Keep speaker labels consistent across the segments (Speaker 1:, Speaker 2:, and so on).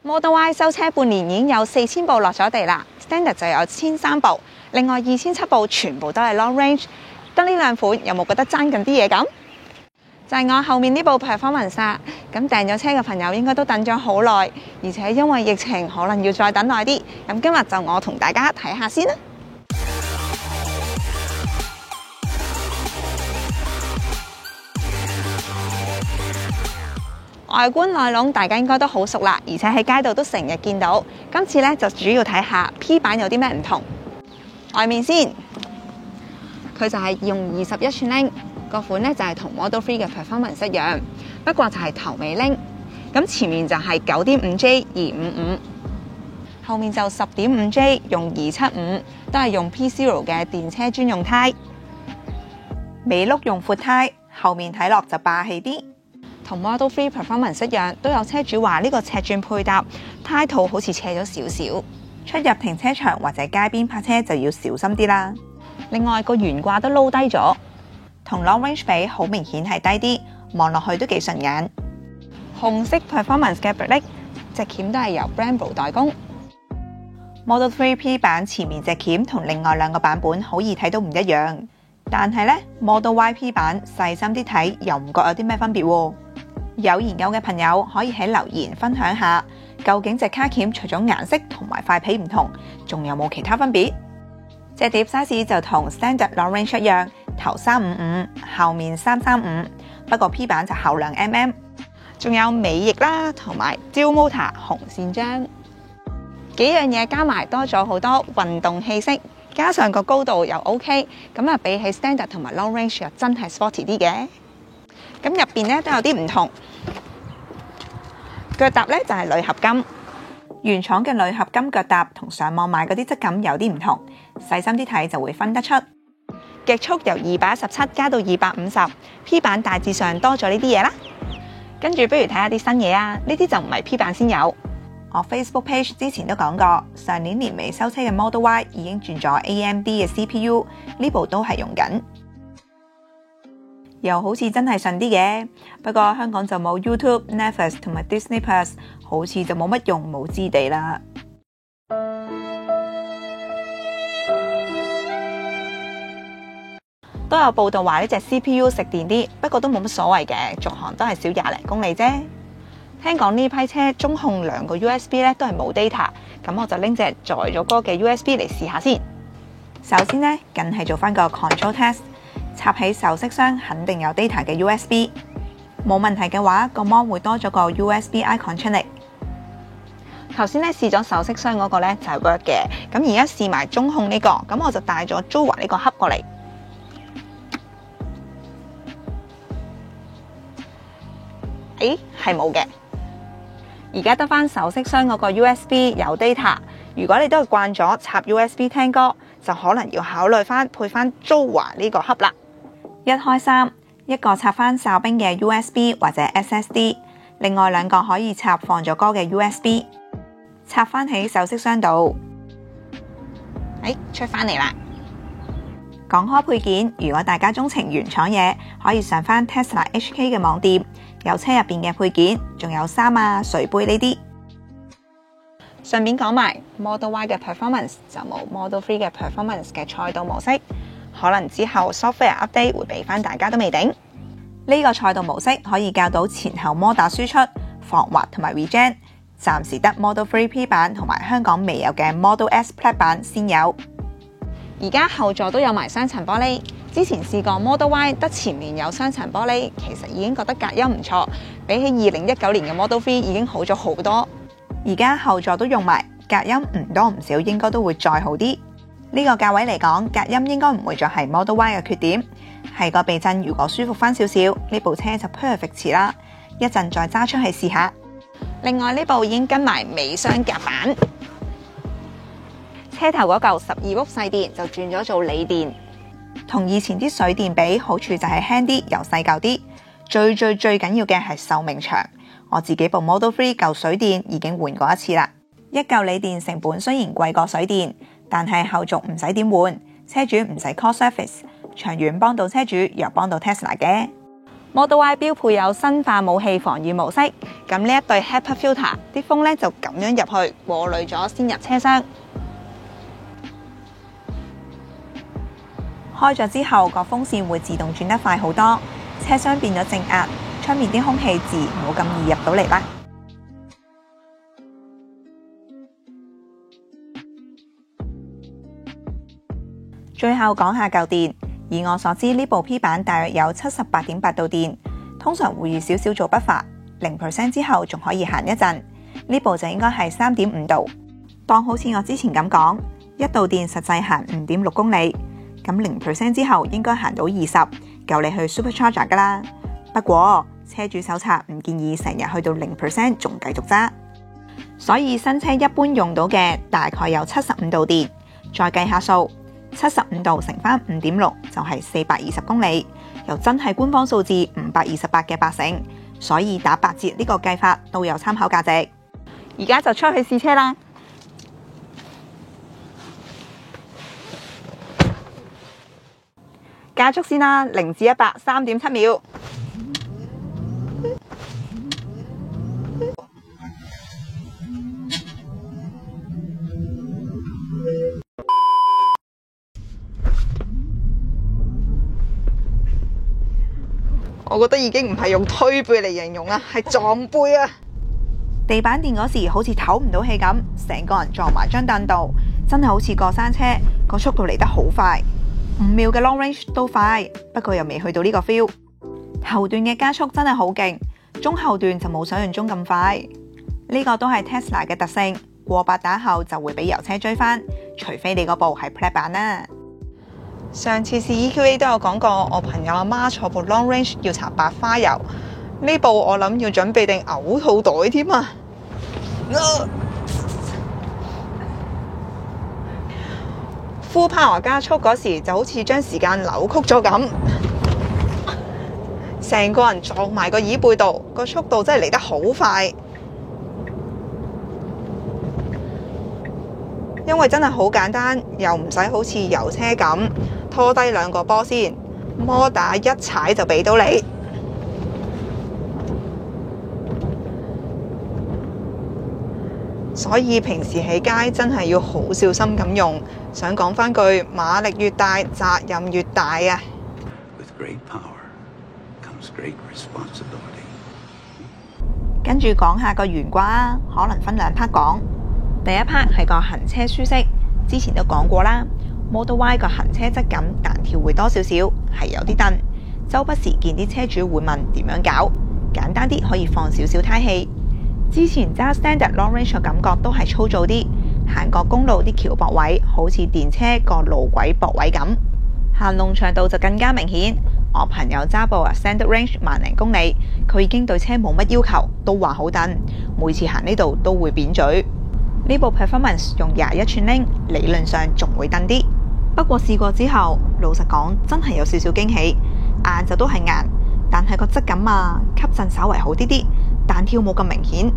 Speaker 1: Model Y 收車半年已經有4000部落咗地啦 ，Standard 就有1300部，另外2700部全部都係 Long Range。得呢兩款，有冇覺得爭緊啲嘢咁？就係我後面呢部 Performance 啦。咁訂咗車嘅朋友應該都等咗好耐，而且因為疫情可能要再等耐啲。咁今日就我同大家睇下先啦。外觀內籠大家應該都好熟啦，而且喺街度都成日見到。今次呢，就主要睇下 P 版有啲咩唔同。外面先，佢就係用21寸鈴，個款呢就係同 Model 3嘅 Performance 一樣，不過就係頭尾鈴。咁前面就係 9.5J 255，後面就 10.5J 用275，都係用 P0 嘅電車專用胎。尾轆用闊胎，後面睇落就霸氣啲。同 Model 3 Performance 一樣，都有車主話呢個尺寸配搭，胎肚好似斜咗少少。出入停車場或者街邊泊車就要小心啲啦。另外個懸掛都撈低咗，同 Long Range 比好明顯係低啲，望落去都幾順眼。紅色 Performance 嘅 brake 隻鉗都係由 Brembo 代工。Model 3 P 版前面隻鉗同另外兩個版本好易睇到唔一樣，但係呢 Model Y P 版細心啲睇又唔覺有啲咩分別喎。有研究嘅朋友可以喺留言分享下，究竟隻卡鉗除咗顏色同埋塊皮唔同，仲有冇其他分別？隻碟 size 就同 Standard Long Range 一樣，頭355，後面335，不過 P 版就後2mm，仲有尾翼啦，同埋 Dual Motor 紅線章，幾樣嘢加埋多咗好多運動氣息，加上個高度又 OK， 咁啊比起 Standard 同埋 Long Range 又真係 sporty 啲嘅。咁入邊咧都有啲唔同，腳踏咧就係鋁合金，原廠嘅鋁合金腳踏同上網買嗰啲質感有啲唔同，細心啲睇就會分得出。極速由217加到250 ，P 版大致上多咗呢啲嘢啦。跟住不如睇下啲新嘢啊，呢啲就唔係 P 版先有。我 Facebook page 之前都講過，上年年尾收車嘅 Model Y 已經轉咗 AMD 嘅 CPU， 呢部都係用緊。又好似真係順啲嘅，不過香港就冇 YouTube、Netflix 同埋 Disney Plus， 好似就冇乜用武之地啦。都有報道話呢隻 CPU 食電啲，不過都冇乜所謂嘅，續航都係少20零公里啫。聽講呢批車中控2個 USB 咧都係冇 data， 咁我就拎隻載咗歌嘅 USB 嚟試下先。首先呢，梗係做翻個 control test。插起手飾箱肯定有 data 嘅 USB， 冇問題嘅話，個 mon 會多咗個 USB icon 出嚟。頭先咧試咗手飾箱嗰個咧就係 work 嘅，咁而家試埋中控呢個，咁我就帶咗 Jova 呢個盒過嚟。係冇嘅，而家得翻手飾箱嗰個 USB 有 data。如果你都係慣咗插 USB 聽歌，就可能要考慮翻配翻 Jova 呢個盒啦。一開三，一個插翻哨兵嘅 USB 或者 SSD， 另外兩個可以插放咗歌嘅 USB， 插翻喺手飾箱度。出翻嚟啦。講開配件，如果大家鍾情原廠嘢，可以上翻 Tesla HK 嘅網店，有車入邊嘅配件，仲有衫啊、水杯呢啲。順便講埋 Model Y 嘅 Performance 就冇 Model 3嘅 Performance 嘅賽道模式，可能之後 software update 會俾翻大家都未定。呢個賽道模式可以校到前後摩打輸出、防滑同埋 regen， 暫時得 Model 3 P 版同埋香港未有嘅 Model S Plaid 版先有。而家後座都有埋雙層玻璃，之前試過 Model Y 得前面有雙層玻璃，其實已經覺得隔音唔錯，比起2019年嘅 Model 3已經好咗好多。而家後座都用埋，隔音唔多唔少，應該都會再好啲。呢個價位嚟講，隔音應該唔會再係 Model Y 嘅缺點，係個避震如果舒服翻少少，呢部車就 perfect 啦。一陣再揸出去試下。另外呢部已經跟埋尾箱夾板，車頭嗰嚿12伏細電就轉咗做鋰電，同以前啲水電比，好處就係輕啲又細嚿啲，最緊要嘅係壽命長。我自己部 Model 3舊水電已經換過一次啦。一嚿鋰電成本雖然貴過水電，但係後續唔使點換，車主唔使 call service， 長遠幫到車主又幫到 Tesla 嘅。Model Y 標配有生化武器防禦模式，咁呢一對 HEPA filter 啲風咧就咁樣入去過濾咗先入車廂。開咗之後，個風扇會自動轉得快好多，車廂變咗正壓，出面啲空氣自然冇咁易入到嚟啦。最後講下舊電。以我所知，呢部 P 版大約有78.8度電，通常會預少少做 buffer， 0% 之後仲可以行一陣。呢部就應該係3.5度。當好似我之前咁講，1度電實際行5.6公里，咁 0% 之後應該行到20，夠你去 Supercharger 噶啦。不過車主手冊唔建議成日去到 0% 仲繼續揸，所以新車一般用到嘅大概有75度電，再計下數。75度乘翻5.6就係420公里，又真係官方數字528嘅80%，所以打8折呢個計法都有參考價值。而家就出去試車啦！加速先啦，0至100 3.7秒。我覺得已經唔係用推背嚟形容啦，係撞背啊！地板電嗰時好似唞唔到氣咁，成個人撞埋張凳度，真係好似過山車，個速度嚟得好快，5秒嘅 long range 都快，不過又未去到呢個 feel。頭段嘅加速真係好勁，中後段就冇想象中咁快。呢個都係 Tesla 嘅特性，過百打後就會俾油車追翻，除非你嗰部係 Plaid 版啦。上次試 EQA 都有講過，我朋友阿媽坐部 long range 要搽白花油，呢部我諗要準備定嘔吐袋添啊！Full power 加速嗰時就好似將時間扭曲咗咁，成個人撞埋個椅背度，個速度真係嚟得好快。因為真係好簡單，又唔使好似油車咁拖低2個波先，摩打一踩就俾到你。所以平時喺街真係要好小心咁用。想講返句，馬力越大，責任越大啊！
Speaker 2: With great power comes great responsibility.
Speaker 1: 跟住講下個懸掛，可能分2 part 講。第一 part 係個行車舒適，之前都講過啦。Model Y 個行車質感彈跳會多少少，係有啲蹬。周不時見啲車主會問點樣搞，簡單啲可以放少少胎氣。之前揸 Standard Long Range 嘅感覺都係粗糙啲，行過公路啲橋駁位好似電車個路軌駁位咁，行農場道就更加明顯。我朋友揸部Standard Range 10000零公里，佢已經對車冇乜要求，都話好蹬，每次行呢度都會扁嘴。呢部 Performance 用21寸鈴，理論上仲會蹬啲。不過試過之後，老實講真係有少少驚喜。硬就都係硬，但係個質感啊，吸震稍為好啲啲，彈跳冇咁明顯。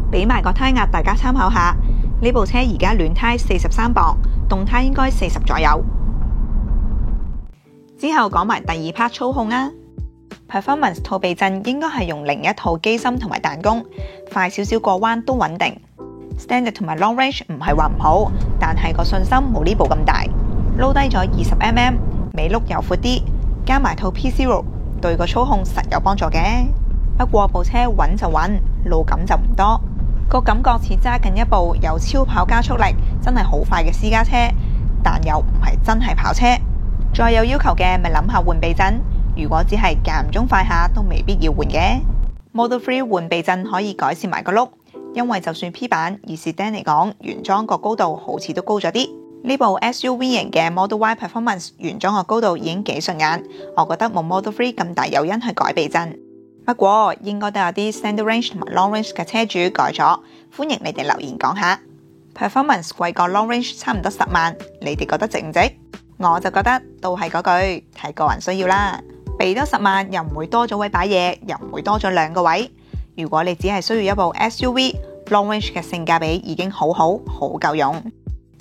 Speaker 1: 俾埋個胎壓大家參考下。呢部車而家暖胎43磅，凍胎應該40左右。之後講埋第2 part 操控啊。Performance 套避震應該係用另一套機芯同埋彈弓，快少少過彎都穩定。Standard 同埋 Long Range 唔係話唔好，但係個信心冇呢部咁大，撈低咗20mm， 尾轆又闊啲，加埋套 P0， 對個操控實有幫助嘅。不過部車穩就穩，路感就唔多，個感覺似揸緊一部有超跑加速力，真係好快嘅私家車，但又唔係真係跑車。再有要求嘅咪諗下換避震，如果只係間唔中快下都未必要換嘅。Model 3換避震可以改善埋個轆。因為就算 P 版以 Sedan 嚟講，原裝個高度好似都高咗啲。呢部 SUV 型嘅 Model Y Performance 原裝個高度已經幾順眼，我覺得冇 Model 3咁大誘因去改避震。不過應該都有啲 Standard Range 同埋 Long Range 嘅車主改咗，歡迎你哋留言講下。Performance 貴過 Long Range 差唔多10萬，你哋覺得值唔值？我就覺得都係嗰句，睇個人需要啦。俾多10萬又唔會多咗位擺嘢，又唔會多咗2個位。如果你只係需要一部 SUV Long Range 嘅性價比已經好夠用，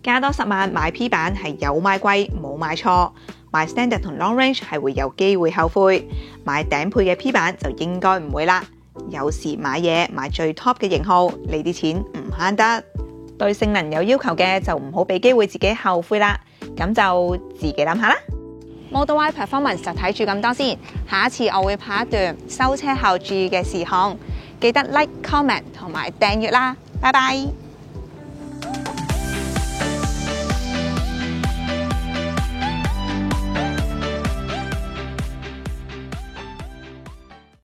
Speaker 1: 加多10萬買 P 版係有買貴冇買錯。買 Standard 同 Long Range 係會有機會後悔，買頂配嘅 P 版就應該唔會啦。有時買嘢買最 top 嘅型號，你啲錢唔慳得。對性能有要求嘅就唔好俾機會自己後悔啦，咁就自己諗下啦。Model Y Performance 就睇住咁多先，下一次我會拍一段收車後注意嘅事項，記得 like、comment 同埋訂閱啦，拜拜。